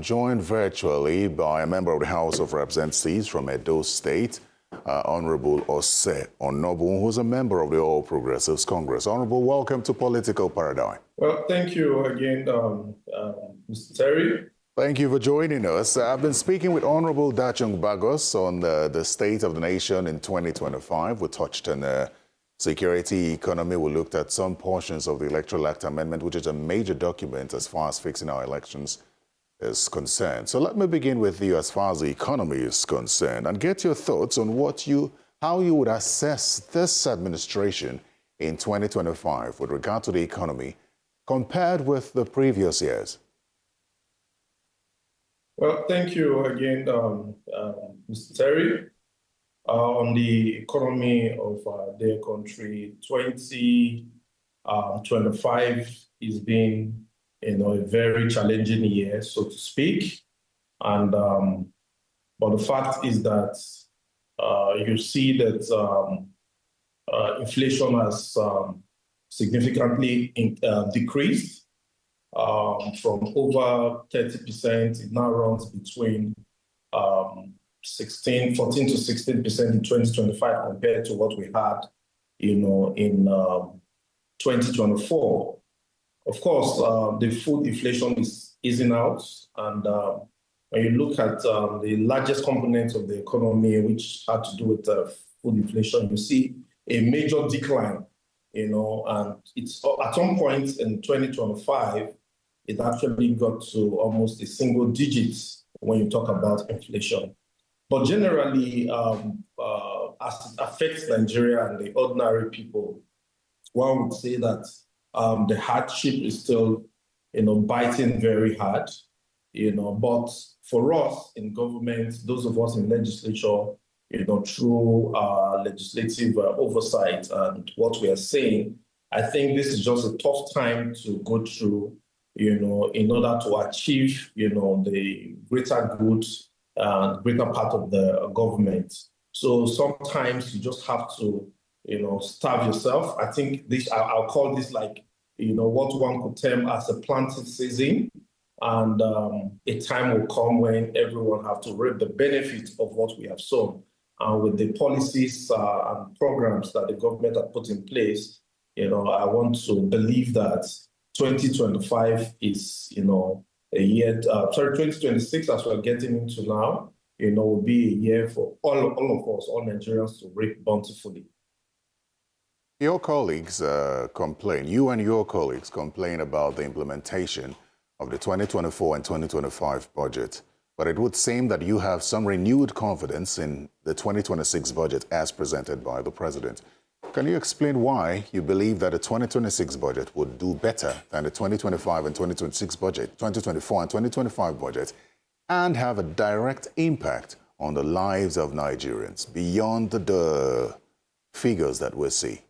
joined virtually by a member of the House of Representatives from Edo State, Honorable Onobun, who's a member of the All Progressives Congress. Honorable, welcome to Political Paradigm. Well, thank you again, Mr. Terry. Thank you for joining us. I've been speaking with Honorable Dachung Bagos on the state of the nation in 2025. We touched on security, economy. We looked at some portions of the Electoral Act Amendment, which is a major document as far as fixing our elections is concerned. So let me begin with you as far as the economy is concerned and get your thoughts on how you would assess this administration in 2025 with regard to the economy compared with the previous years. Well, thank you again, Mr. Terry. On the economy of their country, 2025 has been, a very challenging year, so to speak. And but the fact is that you see that inflation has significantly decreased. From over 30%, it now runs between 14 to 16% in 2025 compared to what we had, in 2024. Of course, the food inflation is easing out, and when you look at the largest component of the economy, which had to do with food inflation, you see a major decline. And it's at some point in 2025, it actually got to almost a single digits when you talk about inflation. But generally, as it affects Nigeria and the ordinary people, one would say that the hardship is still, biting very hard, But for us in government, those of us in legislature, through legislative oversight and what we are saying, I think this is just a tough time to go through, in order to achieve, the greater good and greater part of the government. So sometimes you just have to, starve yourself. I think this, I'll call this like, what one could term as a planting season. And a time will come when everyone have to reap the benefit of what we have sown. And with the policies and programs that the government have put in place, I want to believe that 2025 is, a year, 2026, as we're getting into now, will be a year for all of us, all Nigerians, to reap bountifully. Your colleagues complain, you and your colleagues complain about the implementation of the 2024 and 2025 budget. But it would seem that you have some renewed confidence in the 2026 budget as presented by the president. Can you explain why you believe that the 2026 budget would do better than the 2025 and 2026 budget, 2024 and 2025 budget, and have a direct impact on the lives of Nigerians beyond the figures that we see?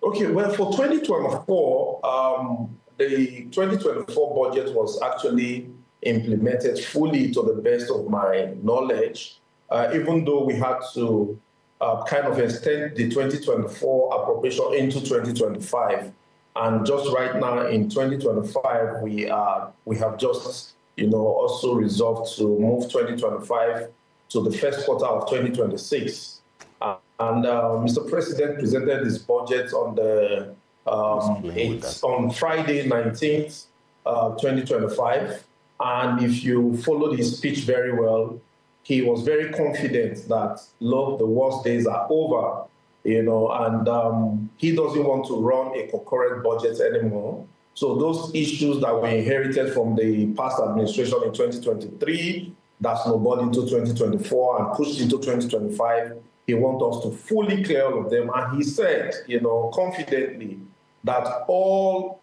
Okay, well, for 2024, the 2024 budget was actually implemented fully to the best of my knowledge, even though we had to kind of extend the 2024 appropriation into 2025. And just right now in 2025, we have just, also resolved to move 2025 to the first quarter of 2026. And Mr. President presented his budget on the on Friday, 19th, 2025. And if you followed his speech very well, he was very confident that, look, the worst days are over, and he doesn't want to run a concurrent budget anymore. So those issues that we inherited from the past administration in 2023, that snowballed into 2024 and pushed into 2025, he wants us to fully clear all of them. And he said, confidently, that all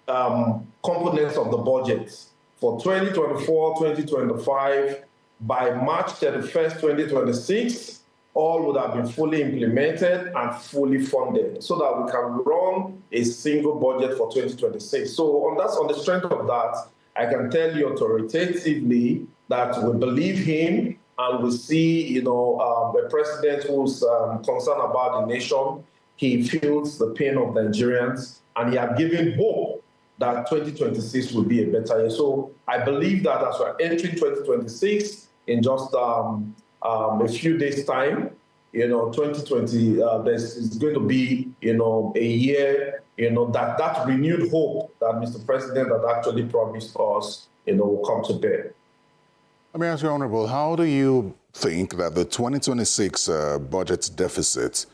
components of the budget for 2024, 2025, by March 31st, 2026, all would have been fully implemented and fully funded so that we can run a single budget for 2026. So on the strength of that, I can tell you authoritatively that we believe him and we see, the president who's concerned about the nation. He feels the pain of Nigerians, and he has given hope that 2026 will be a better year. So I believe that as we're entering 2026 in just a few days' time, 2020 is going to be, a year, that renewed hope that Mr. President had actually promised us, will come to bear. Let me ask you, Honorable, how do you think that the 2026 budget deficit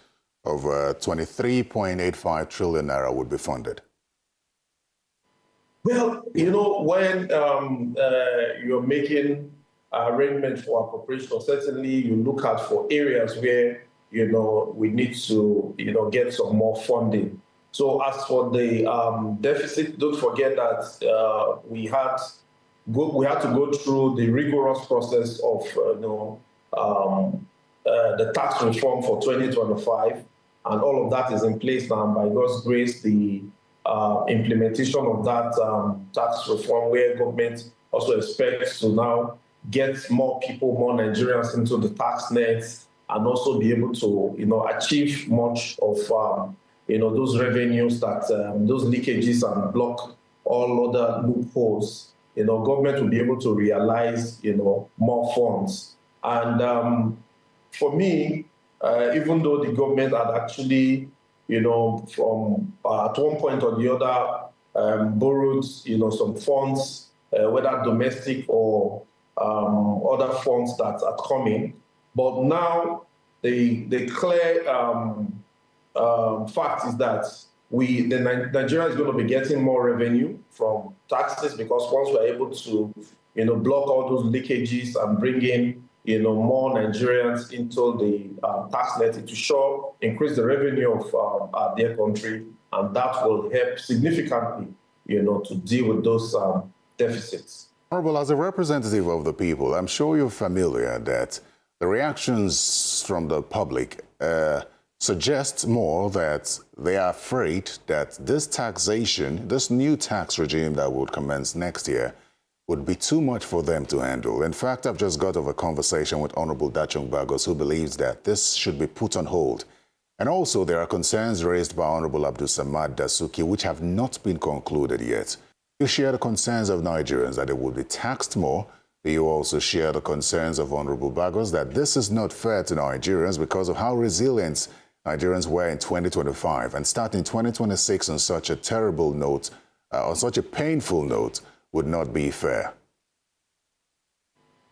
of 23.85 trillion naira would be funded? Well, when you're making arrangements for appropriation, certainly you look at for areas where, we need to, get some more funding. So as for the deficit, don't forget that we had to go through the rigorous process of, the tax reform for 2025, and all of that is in place now. By God's grace, the implementation of that tax reform, where government also expects to now get more people, more Nigerians into the tax nets, and also be able to, achieve much of, those revenues that those leakages and block all other loopholes. Government will be able to realize, more funds. And for me, even though the government had actually, from at one point or the other, borrowed, some funds, whether domestic or other funds that are coming, but now the clear fact is that Nigeria is going to be getting more revenue from taxes, because once we're able to, block all those leakages and bring in, more Nigerians into the tax net, to sure increase the revenue of their country, and that will help significantly, to deal with those deficits. Honorable, as a representative of the people, I'm sure you're familiar that the reactions from the public suggest more that they are afraid that this taxation, this new tax regime that would commence next year, would be too much for them to handle. In fact, I've just got off a conversation with Honorable Dachung Bagos, who believes that this should be put on hold. And also, there are concerns raised by Honorable Abdul Samad Dasuki, which have not been concluded yet. You share the concerns of Nigerians that they will be taxed more. Do you also share the concerns of Honorable Bagos that this is not fair to Nigerians because of how resilient Nigerians were in 2025, and starting 2026 on such a terrible note, on such a painful note, would not be fair?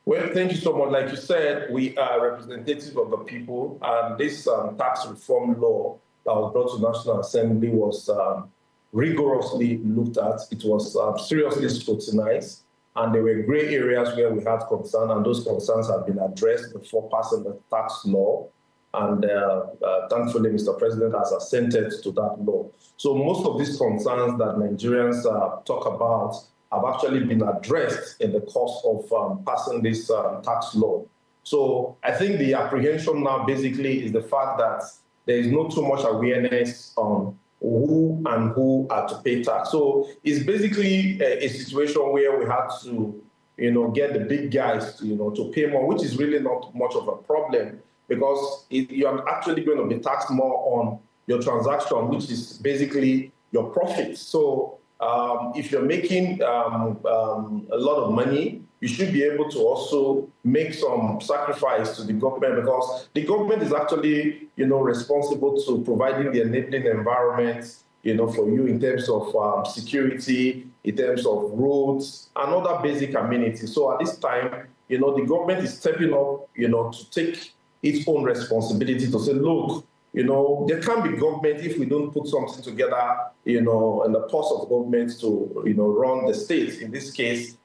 Well, thank you so much. Like you said, we are representatives of the people, and this tax reform law that was brought to National Assembly was rigorously looked at. It was seriously scrutinized, and there were gray areas where we had concern, and those concerns have been addressed before passing the tax law. And thankfully, Mr. President has assented to that law. So most of these concerns that Nigerians talk about have actually been addressed in the course of passing this tax law. So I think the apprehension now basically is the fact that there is not too much awareness on who are to pay tax. So it's basically a situation where we have to, get the big guys, to pay more, which is really not much of a problem, because you're actually going to be taxed more on your transaction, which is basically your profit. So if you're making a lot of money, you should be able to also make some sacrifice to the government, because the government is actually, responsible to providing the enabling environment, for you in terms of security, in terms of roads and other basic amenities. So at this time, the government is stepping up, to take its own responsibility to say, look, there can't be government if we don't put something together, in the purse of government to, run the state, in this case,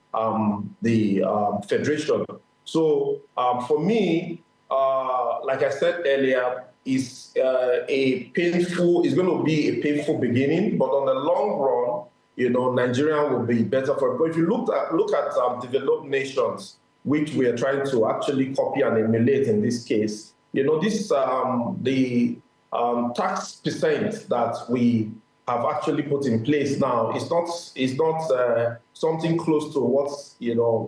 the federation. So for me, like I said earlier, it's going to be a painful beginning, but on the long run, Nigeria will be better for it. But if you look at developed nations, which we are trying to actually copy and emulate in this case, the tax percent that we have actually put in place now is not something close to what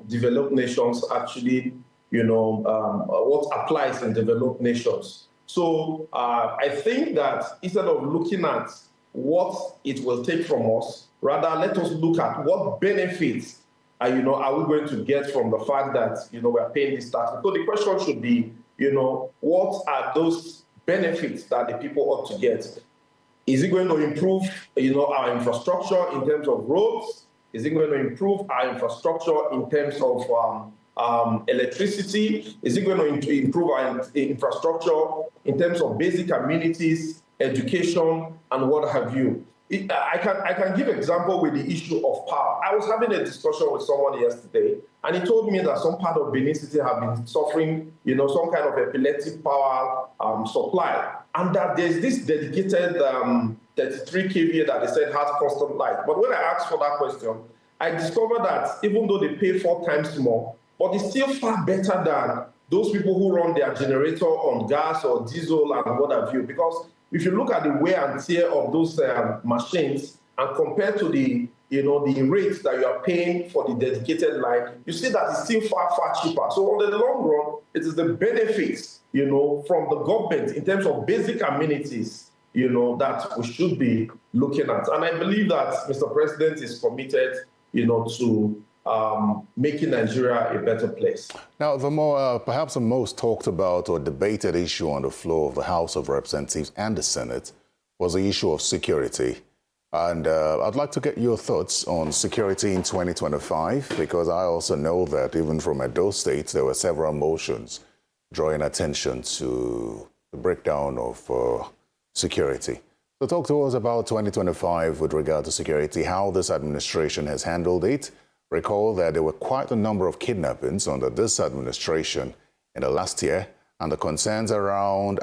developed nations actually what applies in developed nations. So I think that instead of looking at what it will take from us, Rather, let us look at what benefits are we going to get from the fact that, we are paying this tax. So the question should be, what are those benefits that the people ought to get? Is it going to improve, our infrastructure in terms of roads? Is it going to improve our infrastructure in terms of electricity? Is it going to improve our infrastructure in terms of basic amenities, education, and what have you? I can give example with the issue of power. I was having a discussion with someone yesterday, and he told me that some part of Benin City have been suffering, some kind of epileptic power supply, and that there's this dedicated 33 kVA that they said has constant light. But when I asked for that question, I discovered that even though they pay 4 times more, but it's still far better than those people who run their generator on gas or diesel and what have you, because if you look at the wear and tear of those machines and compare to the rates that you are paying for the dedicated line, you see that it's still far, far cheaper. So on the long run, it is the benefits, from the government in terms of basic amenities, that we should be looking at. And I believe that Mr. President is committed, to making Nigeria a better place. Now, the more, perhaps the most talked about or debated issue on the floor of the House of Representatives and the Senate was the issue of security. And I'd like to get your thoughts on security in 2025, because I also know that even from Edo State, there were several motions drawing attention to the breakdown of security. So talk to us about 2025 with regard to security, how this administration has handled it. Recall that there were quite a number of kidnappings under this administration in the last year, and the concerns around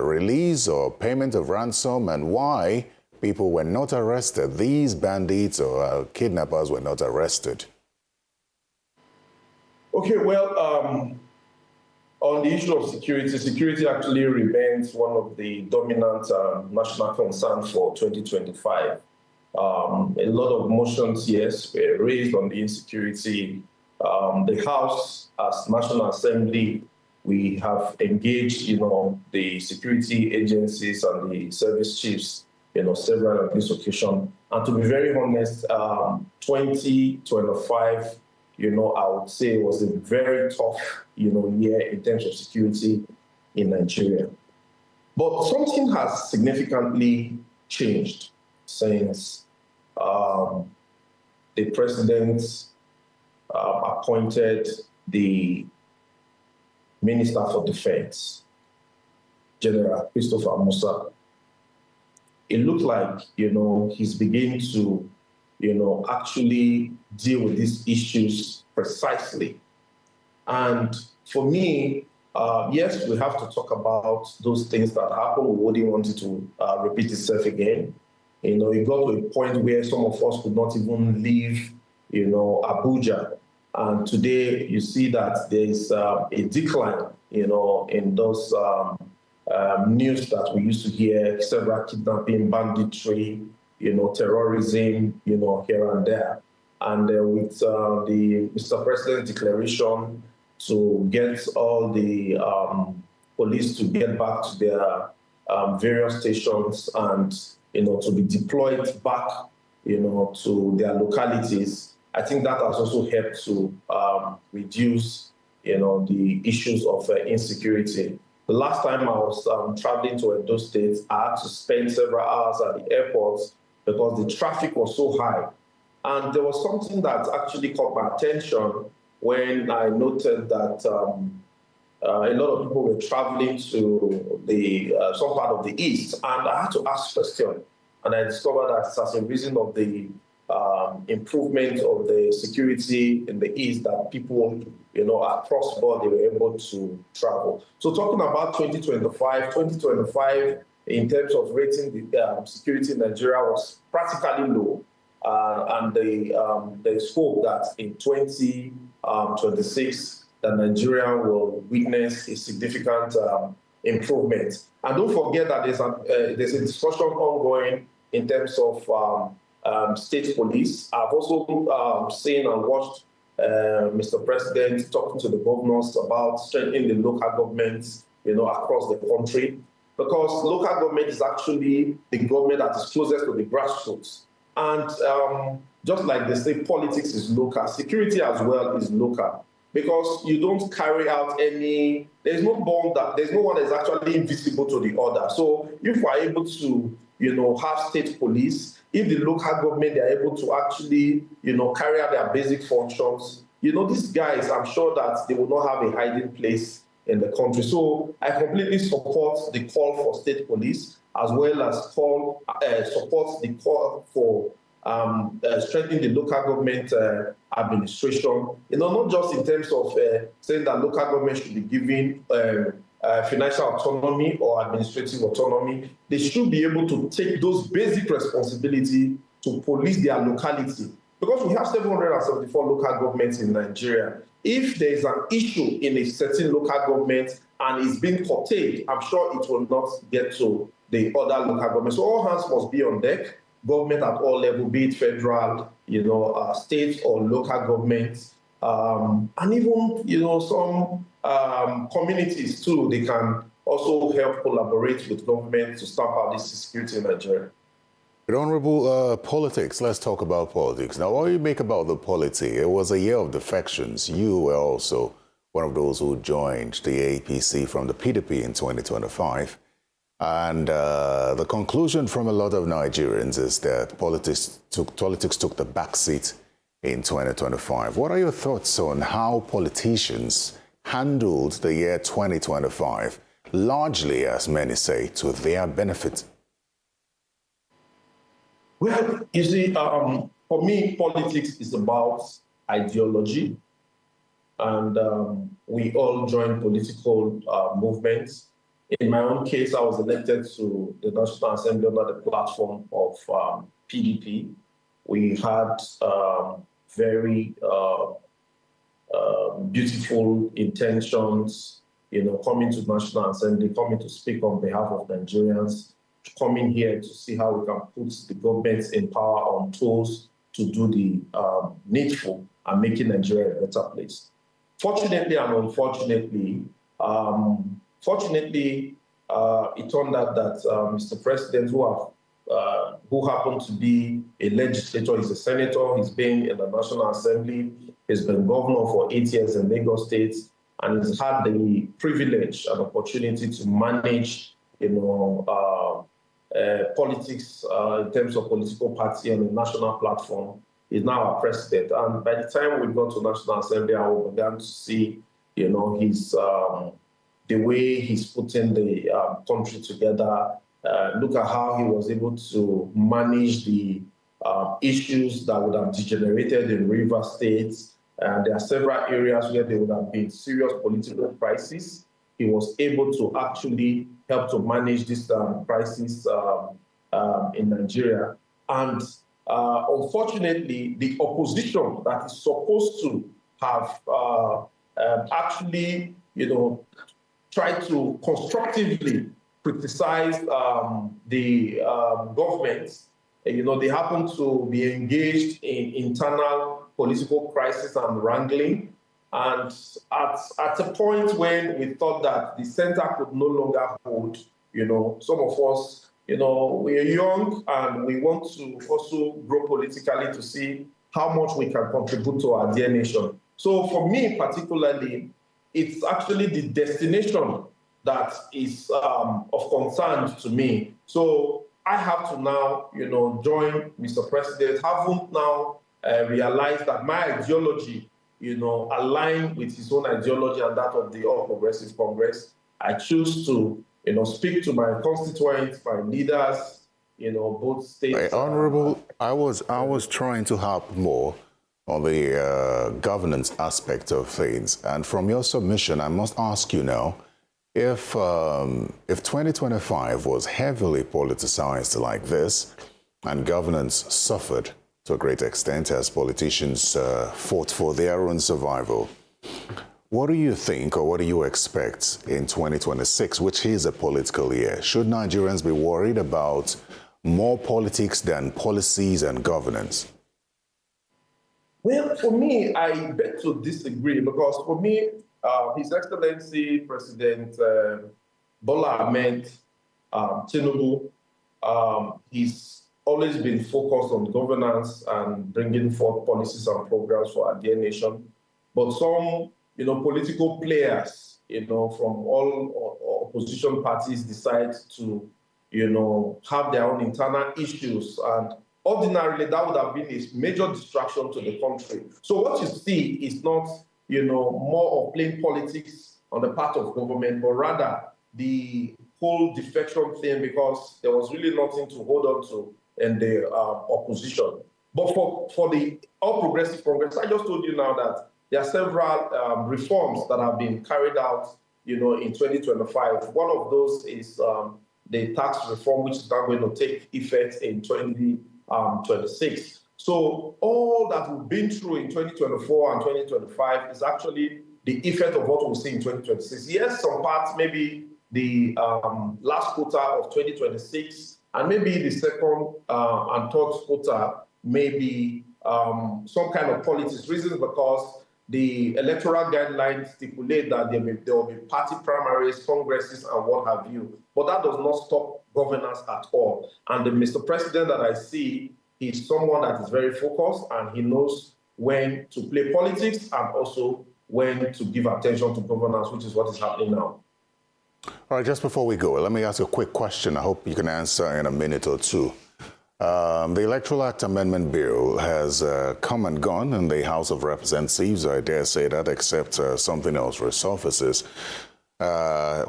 release or payment of ransom and why people were not arrested. These bandits or kidnappers were not arrested. Okay, well, on the issue of security actually remains one of the dominant national concerns for 2025. A lot of motions, yes, were raised on the insecurity. The House, as National Assembly, we have engaged, the security agencies and the service chiefs, several on this occasion. And to be very honest, 2025, I would say was a very tough, year in terms of security in Nigeria. But something has significantly changed since the president appointed the Minister for Defense, General Christopher Musa. It looked like, he's beginning to, actually deal with these issues precisely. And for me, yes, we have to talk about those things that happened. We wouldn't want it to repeat itself again. It got to a point where some of us could not even leave, Abuja. And today you see that there's a decline, in those news that we used to hear, several kidnapping, banditry, terrorism, here and there. And with the Mr. President's declaration to get all the police to get back to their various stations and, to be deployed back, to their localities, I think that has also helped to reduce, the issues of insecurity. The last time I was traveling to Edo State, I had to spend several hours at the airport because the traffic was so high. And there was something that actually caught my attention when I noted that a lot of people were traveling to the some part of the east, and I had to ask a question, and I discovered that as a reason of the improvement of the security in the east, that people, across board, they were able to travel. So talking about 2025 in terms of rating the security in Nigeria was practically low, and the scope that in 2026 that Nigeria will witness a significant improvement. And don't forget that there's a discussion ongoing in terms of state police. I've also seen and watched Mr. President talking to the governors about strengthening the local governments, across the country, because local government is actually the government that is closest to the grassroots. And just like they say, politics is local, security as well is local. Because you don't carry out any, there's no bond that, there's no one that's actually invisible to the other. So if we're able to, have state police, if the local government, they're able to actually, carry out their basic functions, these guys, I'm sure that they will not have a hiding place in the country. So I completely support the call for state police, as well as support the call for strengthening the local government administration, not just in terms of saying that local government should be given financial autonomy or administrative autonomy. They should be able to take those basic responsibilities to police their locality. Because we have 774 local governments in Nigeria. If there is an issue in a certain local government and it's being curtailed, I'm sure it will not get to the other local governments. So all hands must be on deck. Government at all levels, be it federal, state or local governments, and even, some communities too, they can also help collaborate with government to stamp out this security in Nigeria. Honorable, politics, let's talk about politics. Now, what do you make about the polity? It was a year of defections. You were also one of those who joined the APC from the PDP in 2025. And the conclusion from a lot of Nigerians is that politics took the backseat in 2025. What are your thoughts on how politicians handled the year 2025, largely, as many say, to their benefit? Well, you see, for me, politics is about ideology. And we all join political movements. In my own case, I was elected to the National Assembly under the platform of PDP. We had very beautiful intentions, coming to National Assembly, coming to speak on behalf of Nigerians, coming here to see how we can put the government in power on tools to do the needful and making Nigeria a better place. Fortunately and unfortunately, it turned out that Mr. President, who happened to be a legislator, he's a senator, he's been in the National Assembly, he's been governor for 8 years in Lagos State, and he's had the privilege and opportunity to manage, politics in terms of political party on the national platform. He's now our president. And by the time we got to National Assembly, I began to see, his the way he's putting the country together. Look at how he was able to manage the issues that would have degenerated in River State. There are several areas where there would have been serious political crisis. He was able to actually help to manage this crisis in Nigeria. And unfortunately, the opposition that is supposed to have actually, try to constructively criticize the government. They happen to be engaged in internal political crisis and wrangling. And at a point when we thought that the center could no longer hold, some of us, we are young and we want to also grow politically to see how much we can contribute to our dear nation. So for me particularly, it's actually the destination that is of concern to me. So I have to now, join Mr. President, haven't now realized that my ideology, align with his own ideology and that of the All Progressive Congress. I choose to, speak to my constituents, my leaders, both states. Honorable, I was trying to harp more on the governance aspect of things. And from your submission, I must ask you now, if 2025 was heavily politicized like this and governance suffered to a great extent as politicians fought for their own survival, what do you think or what do you expect in 2026, which is a political year? Should Nigerians be worried about more politics than policies and governance? Well, for me, I beg to disagree because for me, His Excellency President Bola Ahmed Tinubu, he's always been focused on governance and bringing forth policies and programs for our dear nation. But some, political players, from all opposition parties decide to, have their own internal issues. And ordinarily, that would have been a major distraction to the country. So what you see is not, more of plain politics on the part of government, but rather the whole defection thing, because there was really nothing to hold on to in the opposition. But for the All Progressive Congress, I just told you now that there are several reforms that have been carried out, in 2025. One of those is the tax reform, which is now going to take effect in 2026. So all that we've been through in 2024 and 2025 is actually the effect of what we'll see in 2026. Yes, some parts, maybe the last quarter of 2026, and maybe the second and third quarter, maybe some kind of politics reasons, because the electoral guidelines stipulate that there will be party primaries, congresses, and what have you. But that does not stop governance at all. And the Mr. President that I see is someone that is very focused, and he knows when to play politics and also when to give attention to governance, which is what is happening now. All right, just before we go, let me ask you a quick question. I hope you can answer in a minute or two. The Electoral Act Amendment Bill has come and gone in the House of Representatives, I dare say that, except something else resurfaces.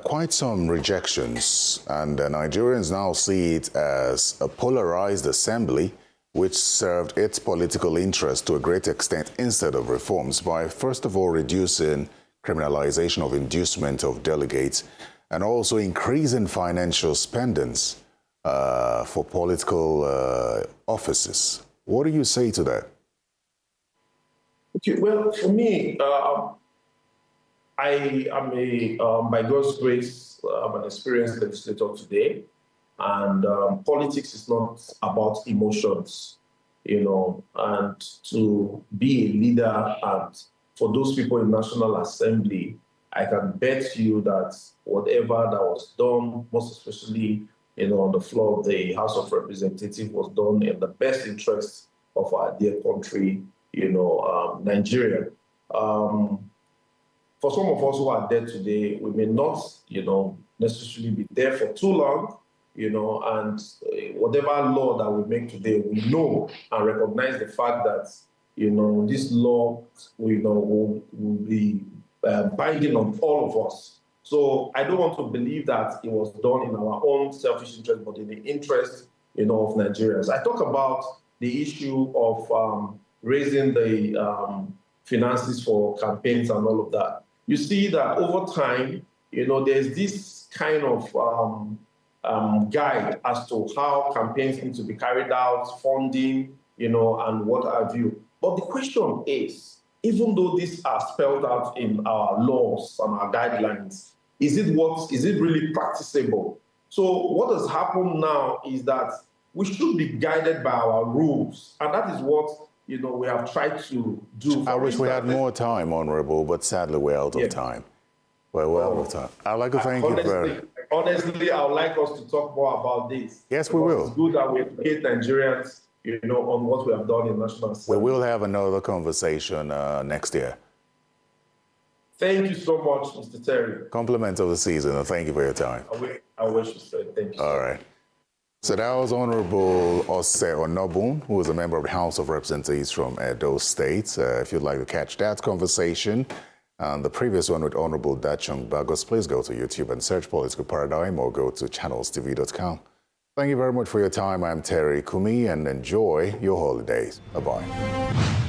Quite some rejections, and Nigerians now see it as a polarized assembly which served its political interest to a great extent instead of reforms by, first of all, reducing criminalization of inducement of delegates and also increasing financial spendings for political offices. What do you say to that? Okay, well, for me, I am by God's grace, I'm an experienced legislator today, and politics is not about emotions, and to be a leader, and for those people in National Assembly, I can bet you that whatever that was done, most especially on the floor of the House of Representatives, was done in the best interest of our dear country, Nigeria. For some of us who are there today, we may not, necessarily be there for too long, and whatever law that we make today, we know and recognize the fact that, this law, will be binding on all of us. So I don't want to believe that it was done in our own selfish interest, but in the interest, of Nigerians. I talk about the issue of raising the finances for campaigns and all of that. You see that over time, there's this kind of guide as to how campaigns need to be carried out, funding, and what have you. But the question is, even though these are spelled out in our laws and our guidelines, is it really practicable? So what has happened now is that we should be guided by our rules, and that is what we have tried to do. I wish we had more time, Honorable, but sadly we're out of time. We're out of time. I'd like to thank you very. Honestly, I would like us to talk more about this. Yes, we will. It's good that we educate Nigerians, on what we have done in National Assembly. We will have another conversation next year. Thank you so much, Mr. Terry. Compliment of the season, and thank you for your time. I wish you said thank you. All right. So that was Honorable Onobun, who is a member of the House of Representatives from Edo State. If you'd like to catch that conversation and the previous one with Honorable Dachung Bagos, please go to YouTube and search Political Paradigm or go to channelstv.com. Thank you very much for your time. I'm Terry Kumi, and enjoy your holidays. Bye-bye.